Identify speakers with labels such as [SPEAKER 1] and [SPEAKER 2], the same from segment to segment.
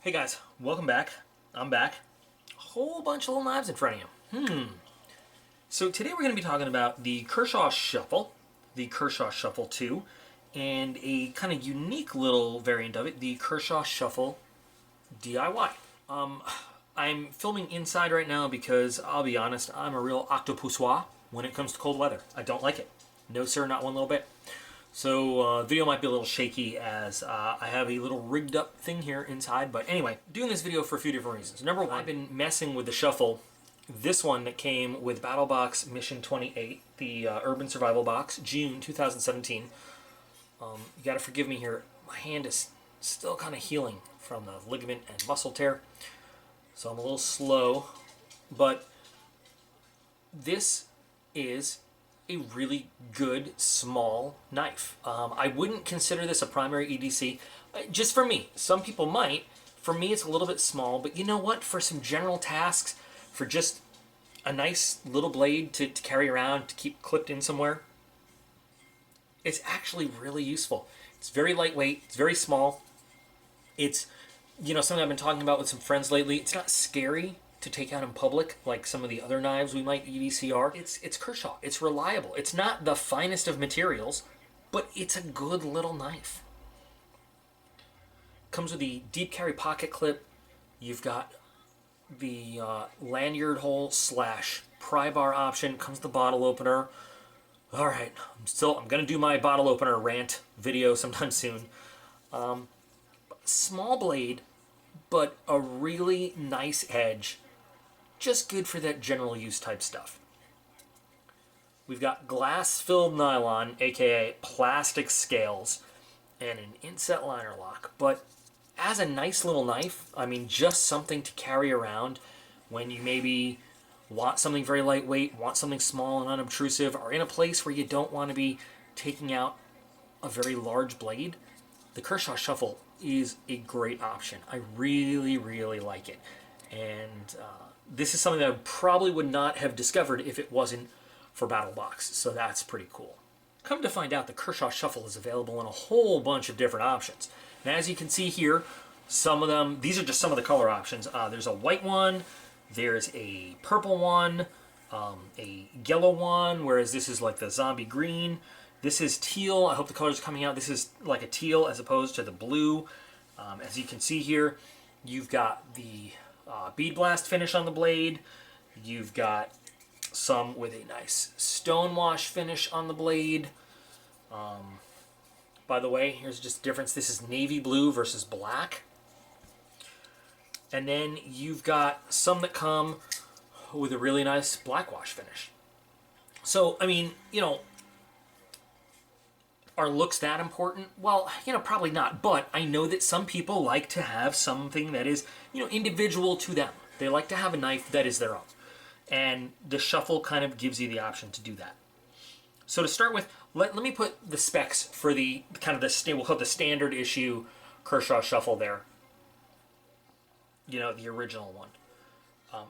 [SPEAKER 1] Hey guys, welcome back. I'm back. A whole bunch of little knives in front of you. So today we're going to be talking about the Kershaw Shuffle, the Kershaw Shuffle 2, and a kind of unique little variant of it, the Kershaw Shuffle d.i.y. I'm filming inside right now because, I'll be honest, I'm a real octopusois when it comes to cold weather. I don't like it. No sir, not one little bit. So video might be a little shaky as I have a little rigged up thing here inside. But anyway, doing this video for a few different reasons. Number one, I've been messing with the Shuffle. This one that came with Battle Box Mission 28, the Urban Survival Box, June 2017. You gotta forgive me here. My hand is still kind of healing from the ligament and muscle tear. So I'm a little slow. But this is a really good small knife. I wouldn't consider this a primary EDC, just for me. Some people might. For me, it's a little bit small, but you know what? For some general tasks, for just a nice little blade to carry around, to keep clipped in somewhere, it's actually really useful. It's very lightweight, it's very small. It's, something I've been talking about with some friends lately. It's not scary to take out in public like some of the other knives we might EDC are. It's Kershaw. It's reliable. It's not the finest of materials, but it's a good little knife. Comes with the deep carry pocket clip. You've got the lanyard hole / pry bar option. Comes with the bottle opener. All right, I'm gonna do my bottle opener rant video sometime soon. Small blade, but a really nice edge. Just good for that general use type stuff. We've got glass-filled nylon, aka plastic scales, and an inset liner lock. But as a nice little knife, I mean, just something to carry around when you maybe want something very lightweight, want something small and unobtrusive, or in a place where you don't want to be taking out a very large blade, the Kershaw Shuffle is a great option. I really, really like it. And this is something that I probably would not have discovered if it wasn't for Battle Box, so that's pretty cool. Come to find out, the Kershaw Shuffle is available in a whole bunch of different options. And as you can see here, some of them, these are just some of the color options. There's a white one, there's a purple one, a yellow one, whereas this is like the zombie green. This is teal. I hope the colors are coming out. This is like a teal as opposed to the blue. As you can see here, you've got the bead blast finish on the blade. You've got some with a nice stonewash finish on the blade. By the way, here's just a difference. This is navy blue versus black. And then you've got some that come with a really nice blackwash finish. So, I mean, are looks that important? Well, probably not. But I know that some people like to have something that is, individual to them. They like to have a knife that is their own. And the Shuffle kind of gives you the option to do that. So to start with, let me put the specs for the kind of we'll call it the standard issue Kershaw Shuffle there. The original one.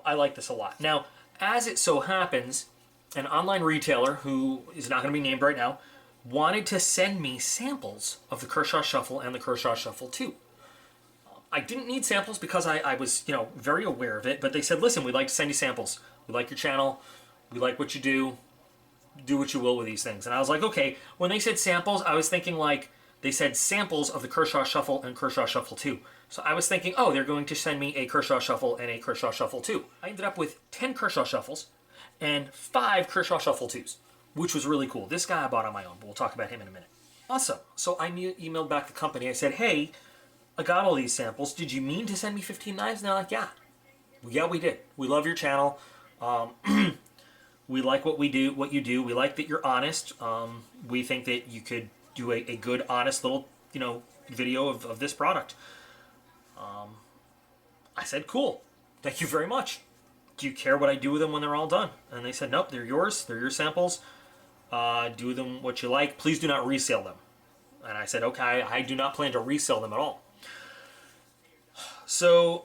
[SPEAKER 1] I like this a lot. Now, as it so happens, an online retailer who is not going to be named right now wanted to send me samples of the Kershaw Shuffle and the Kershaw Shuffle 2. I didn't need samples because I was, very aware of it, but they said, listen, we'd like to send you samples. We like your channel. We like what you do. Do what you will with these things. And I was like, okay. When they said samples, I was thinking like they said samples of the Kershaw Shuffle and Kershaw Shuffle 2. So I was thinking, oh, they're going to send me a Kershaw Shuffle and a Kershaw Shuffle 2. I ended up with 10 Kershaw Shuffles and 5 Kershaw Shuffle 2s. Which was really cool. This guy I bought on my own, but we'll talk about him in a minute. Awesome. So I emailed back the company. I said, hey, I got all these samples. Did you mean to send me 15 knives? And they're like, yeah. Yeah, we did. We love your channel. We like what you do. We like that you're honest. We think that you could do a good, honest little, video of this product. I said, cool. Thank you very much. Do you care what I do with them when they're all done? And they said, nope, they're yours. They're your samples. Do with them what you like. Please do not resell them. And I said, okay, I do not plan to resell them at all. So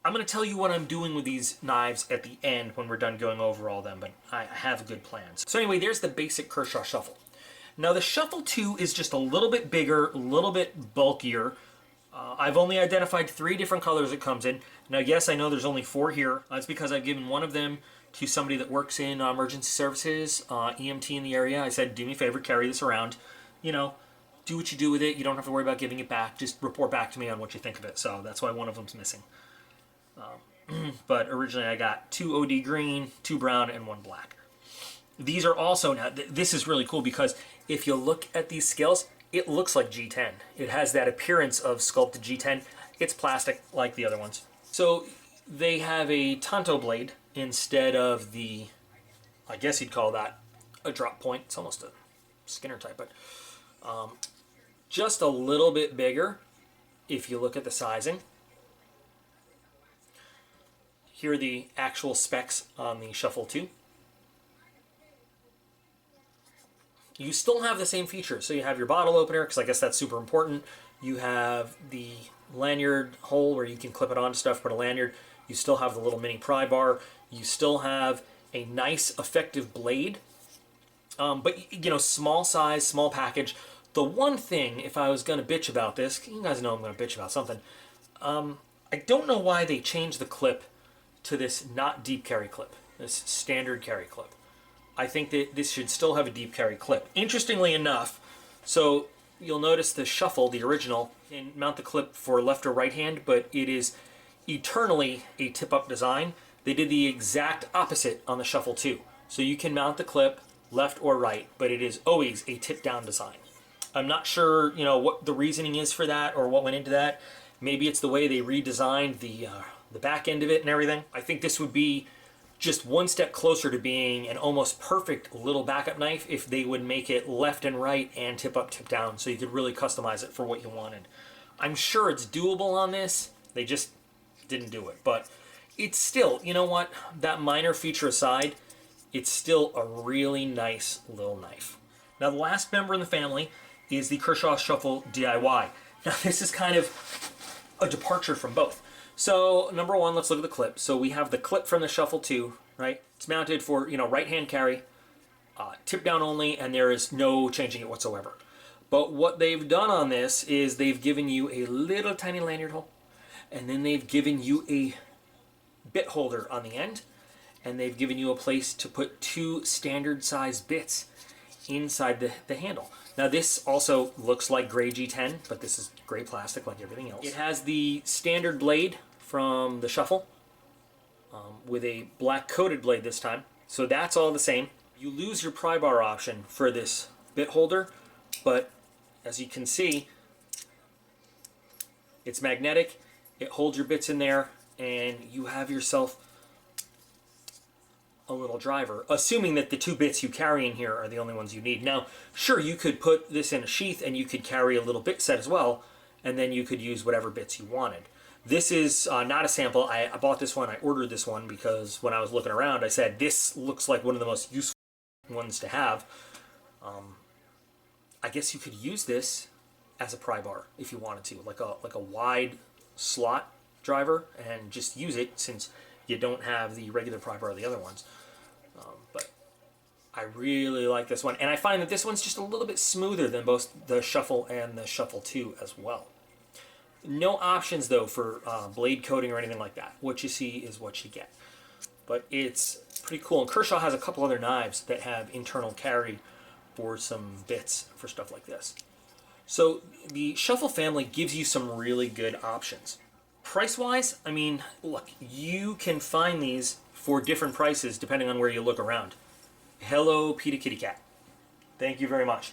[SPEAKER 1] I'm going to tell you what I'm doing with these knives at the end when we're done going over all of them, but I have good plans. So anyway, there's the basic Kershaw Shuffle. Now the Shuffle 2 is just a little bit bigger, a little bit bulkier, I've only identified 3 different colors it comes in. Now, yes, I know there's only 4 here. That's because I've given one of them to somebody that works in emergency services, EMT in the area. I said, do me a favor, carry this around. You know, do what you do with it. You don't have to worry about giving it back. Just report back to me on what you think of it. So that's why one of them's missing. But originally I got 2 OD green, 2 brown, and 1 black. These are also, now this is really cool because if you look at these scales, it looks like G10. It has that appearance of sculpted G10. It's plastic like the other ones. So they have a Tonto blade instead of the, I guess you'd call that a drop point. It's almost a Skinner type, but just a little bit bigger if you look at the sizing. Here are the actual specs on the Shuffle 2. You still have the same features. So you have your bottle opener, because I guess that's super important. You have the lanyard hole where you can clip it onto stuff, put a lanyard. You still have the little mini pry bar. You still have a nice, effective blade. But, you know, small size, small package. The one thing, if I was going to bitch about this, you guys know I'm going to bitch about something. I don't know why they changed the clip to this not deep carry clip, this standard carry clip. I think that this should still have a deep carry clip. Interestingly enough, so you'll notice the Shuffle, the original, can mount the clip for left or right hand, but it is eternally a tip-up design. They did the exact opposite on the Shuffle 2. So you can mount the clip left or right, but it is always a tip-down design. I'm not sure, you know, what the reasoning is for that or what went into that. Maybe it's the way they redesigned the back end of it and everything. I think this would be just one step closer to being an almost perfect little backup knife if they would make it left and right and tip up, tip down, so you could really customize it for what you wanted. I'm sure it's doable on this. They just didn't do it. But it's still, you know what, that minor feature aside, it's still a really nice little knife. Now the last member in the family is the Kershaw Shuffle d.i.y. Now this is kind of a departure from both. So number one, let's look at the clip. So we have the clip from the Shuffle 2, right? It's mounted for, you know, right hand carry, tip down only, and there is no changing it whatsoever. But what they've done on this is they've given you a little tiny lanyard hole, and then they've given you a bit holder on the end, and they've given you a place to put 2 standard size bits inside the handle. Now this also looks like gray G10, but this is gray plastic like everything else. It has the standard blade from the Shuffle with a black coated blade this time. So that's all the same. You lose your pry bar option for this bit holder, but as you can see, it's magnetic. It holds your bits in there, and you have yourself a little driver, assuming that the 2 bits you carry in here are the only ones you need. Now, sure, you could put this in a sheath and you could carry a little bit set as well, and then you could use whatever bits you wanted. This is not a sample. I bought this one, I ordered this one because when I was looking around, I said, this looks like one of the most useful ones to have. I guess you could use this as a pry bar if you wanted to, like a wide slot driver, and just use it since you don't have the regular pry bar of the other ones. But I really like this one, and I find that this one's just a little bit smoother than both the Shuffle and the Shuffle 2 as well. No options though for blade coating or anything like that. What you see is what you get. But it's pretty cool. And Kershaw has a couple other knives that have internal carry for some bits for stuff like this. So the Shuffle family gives you some really good options. Price-wise, I mean, look, you can find these for different prices depending on where you look around. Hello, Peter Kitty Cat. Thank you very much.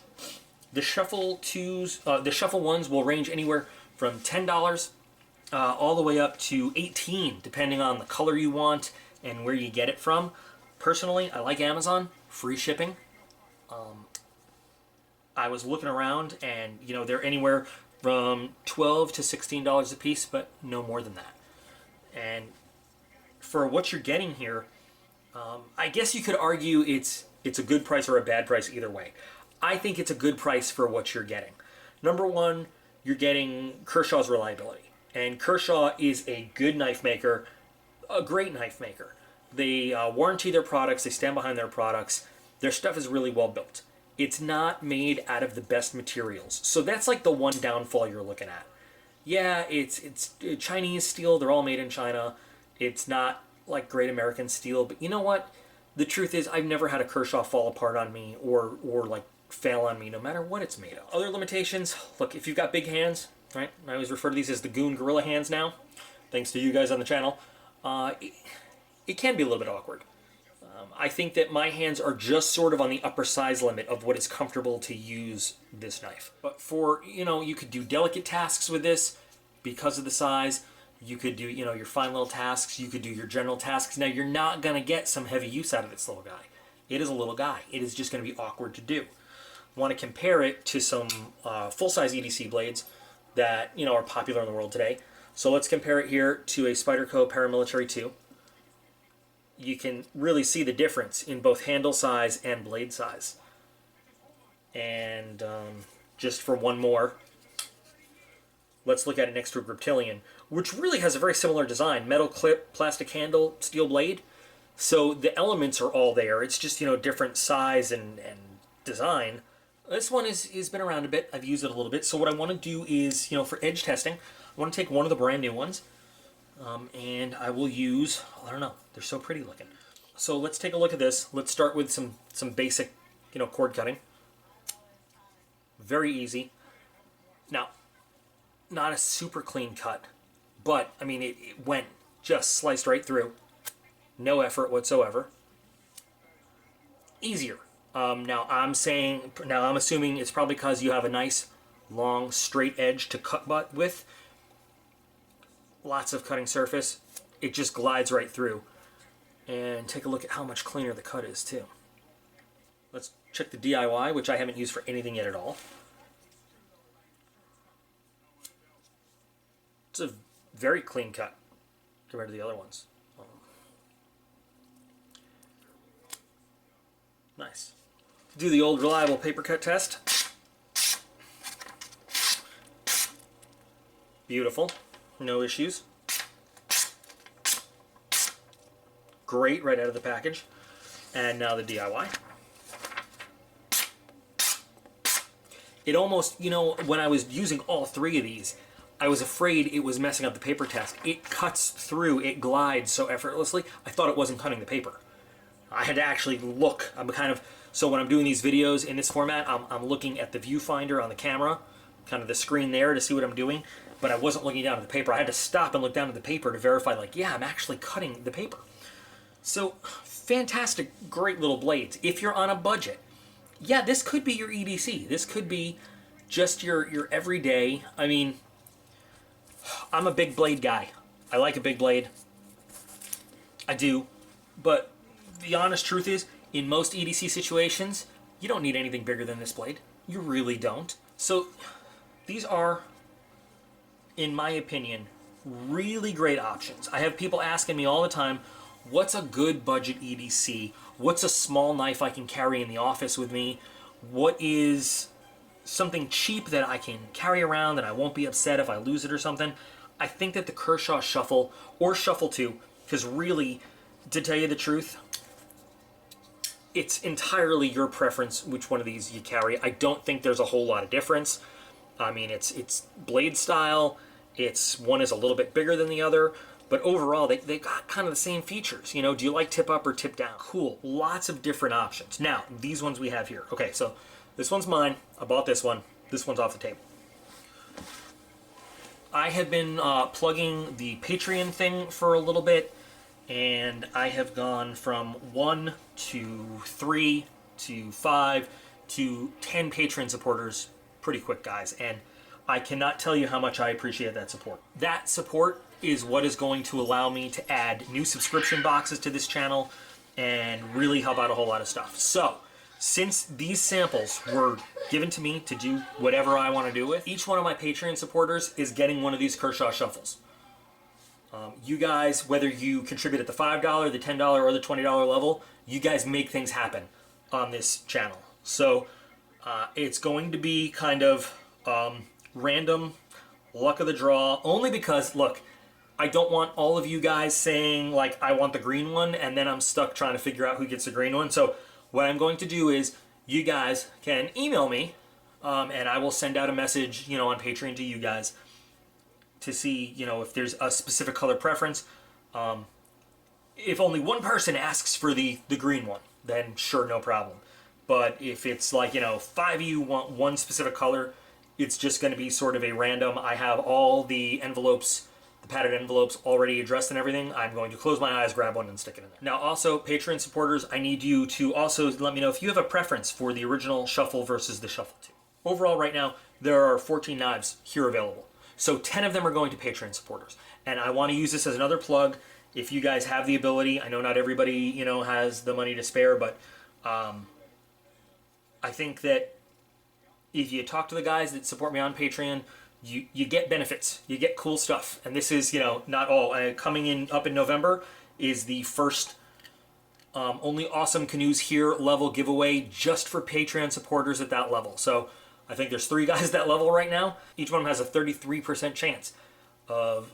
[SPEAKER 1] The Shuffle 2s, the Shuffle 1s will range anywhere from $10 all the way up to $18, depending on the color you want and where you get it from. Personally, I like Amazon, free shipping. I was looking around, and you know, they're anywhere from $12 to $16 a piece, but no more than that. And for what you're getting here, I guess you could argue it's a good price or a bad price either way. I think it's a good price for what you're getting. Number one, you're getting Kershaw's reliability. And Kershaw is a good knife maker, a great knife maker. They warranty their products, they stand behind their products. Their stuff is really well built. It's not made out of the best materials. So that's like the one downfall you're looking at. yeah, it's Chinese steel. They're all made in China. It's not like great American steel, but you know what? The truth is, I've never had a Kershaw fall apart on me or like fail on me, no matter what it's made of. Other limitations, look, if you've got big hands, right? I always refer to these as the Goon Gorilla hands now, thanks to you guys on the channel. It can be a little bit awkward. I think that my hands are just sort of on the upper size limit of what is comfortable to use this knife. But for, you know, you could do delicate tasks with this because of the size. You could do, you know, your fine little tasks. You could do your general tasks. Now, you're not going to get some heavy use out of this little guy. It is a little guy. It is just going to be awkward to do. Want to compare it to some full-size EDC blades that, you know, are popular in the world today. So let's compare it here to a Spyderco Paramilitary 2. You can really see the difference in both handle size and blade size. And just for one more, let's look at it next to a Griptilian, which really has a very similar design. Metal clip, plastic handle, steel blade. So the elements are all there. It's just, you know, different size and design. This one has been around a bit. I've used it a little bit. So what I want to do is, you know, for edge testing, I want to take one of the brand new ones. And I will use, I don't know, they're so pretty looking. So let's take a look at this. Let's start with some basic, you know, cord cutting. Very easy. Now, not a super clean cut, but I mean, it went just sliced right through. No effort whatsoever. Easier. Now I'm assuming it's probably because you have a nice, long, straight edge to cut butt with. Lots of cutting surface. It just glides right through. And take a look at how much cleaner the cut is too. Let's check the d.i.y, which I haven't used for anything yet at all. It's a very clean cut compared to the other ones. Nice. Do the old reliable paper cut test. Beautiful. No issues. Great right out of the package. And now the d.i.y. It almost, you know, when I was using all three of these, I was afraid it was messing up the paper test. It cuts through, it glides so effortlessly, I thought it wasn't cutting the paper. I had to actually look. So when I'm doing these videos in this format, I'm looking at the viewfinder on the camera, kind of the screen there to see what I'm doing, but I wasn't looking down at the paper. I had to stop and look down at the paper to verify, like, yeah, I'm actually cutting the paper. So, fantastic, great little blades. If you're on a budget, yeah, this could be your EDC. This could be just your everyday. I mean, I'm a big blade guy. I like a big blade. I do. But the honest truth is, in most EDC situations, you don't need anything bigger than this blade. You really don't. So, these are, in my opinion, really great options. I have people asking me all the time, what's a good budget EDC? What's a small knife I can carry in the office with me? What is something cheap that I can carry around that I won't be upset if I lose it or something? I think that the Kershaw Shuffle or Shuffle 2, because really, to tell you the truth, it's entirely your preference which one of these you carry. I don't think there's a whole lot of difference. I mean, it's blade style. One is a little bit bigger than the other. But overall, they got kind of the same features. You know, do you like tip up or tip down? Cool. Lots of different options. Now, these ones we have here. Okay, so this one's mine. I bought this one. This one's off the table. I have been plugging the Patreon thing for a little bit, and I have gone from 1 to 3 to 5 to 10 Patreon supporters pretty quick, guys. And I cannot tell you how much I appreciate that support. That support is what is going to allow me to add new subscription boxes to this channel and really help out a whole lot of stuff. So, since these samples were given to me to do whatever I want to do with, each one of my Patreon supporters is getting one of these Kershaw Shuffles. You guys, whether you contribute at the $5, the $10, or the $20 level, you guys make things happen on this channel. So, it's going to be kind of random, luck of the draw, only because, look, I don't want all of you guys saying, like, I want the green one, and then I'm stuck trying to figure out who gets the green one. So what I'm going to do is you guys can email me, and I will send out a message, you know, on Patreon to you guys. to see, you know, if there's a specific color preference. If only one person asks for the green one, then sure, no problem. But if it's like, you know, 5 of you want one specific color, it's just going to be sort of a random. I have all the envelopes, the padded envelopes already addressed and everything. I'm going to close my eyes, grab one, and stick it in there. Now also, Patreon supporters, I need you to also let me know if you have a preference for the original Shuffle versus the Shuffle 2. Overall, right now, there are 14 knives here available. So 10 of them are going to Patreon supporters. And I want to use this as another plug. If you guys have the ability, I know not everybody, you know, has the money to spare, but I think that if you talk to the guys that support me on Patreon, you get benefits, you get cool stuff. And this is, you know, not all. Coming in up in November is the first Only Awesome Canoes Here level giveaway just for Patreon supporters at that level. So I think there's 3 guys at that level right now. Each one of them has a 33% chance of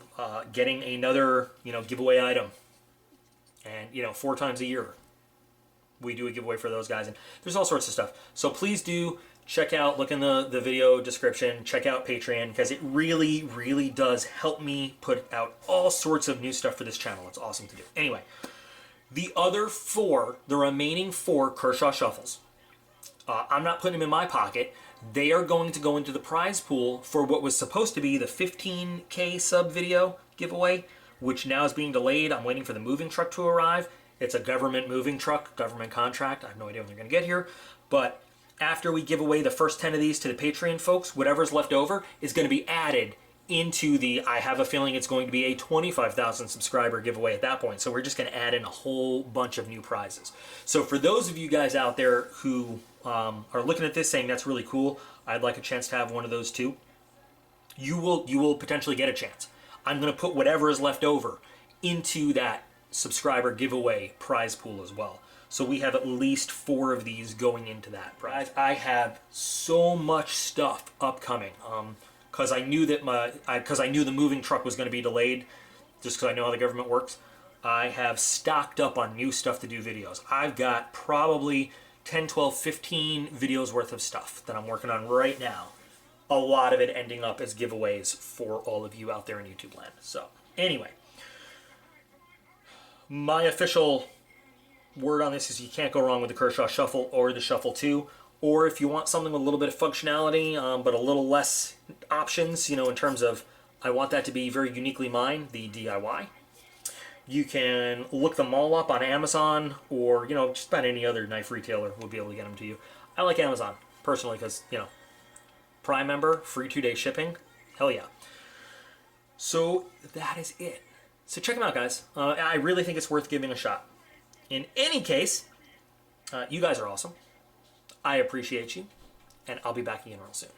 [SPEAKER 1] getting another, you know, giveaway item. And, you know, 4 times a year we do a giveaway for those guys, and there's all sorts of stuff. So please do check out, look in the video description, check out Patreon, because it really, really does help me put out all sorts of new stuff for this channel. It's awesome to do. Anyway, the remaining 4 Kershaw Shuffles, I'm not putting them in my pocket. They are going to go into the prize pool for what was supposed to be the 15K sub video giveaway, which now is being delayed. I'm waiting for the moving truck to arrive. It's a government moving truck, government contract. I have no idea when they're going to get here. But after we give away the first 10 of these to the Patreon folks, whatever's left over is going to be added into the, I have a feeling it's going to be a 25,000 subscriber giveaway at that point. So we're just going to add in a whole bunch of new prizes. So for those of you guys out there who are looking at this saying that's really cool, I'd like a chance to have one of those too, you will potentially get a chance. I'm going to put whatever is left over into that subscriber giveaway prize pool as well. So we have at least 4 of these going into that prize. I have so much stuff upcoming because I knew that I knew the moving truck was going to be delayed, just because I know how the government works. I have stocked up on new stuff to do videos. I've got probably 10, 12, 15 videos worth of stuff that I'm working on right now. A lot of it ending up as giveaways for all of you out there in YouTube land. So anyway, my official word on this is you can't go wrong with the Kershaw Shuffle or the Shuffle 2. Or if you want something with a little bit of functionality, but a little less options, you know, in terms of, I want that to be very uniquely mine, the d.i.y. You can look them all up on Amazon, or, you know, just about any other knife retailer will be able to get them to you. I like Amazon, personally, because, you know, Prime member, free 2-day shipping, hell yeah. So that is it. So check them out, guys. I really think it's worth giving a shot. In any case, you guys are awesome. I appreciate you, and I'll be back again real soon.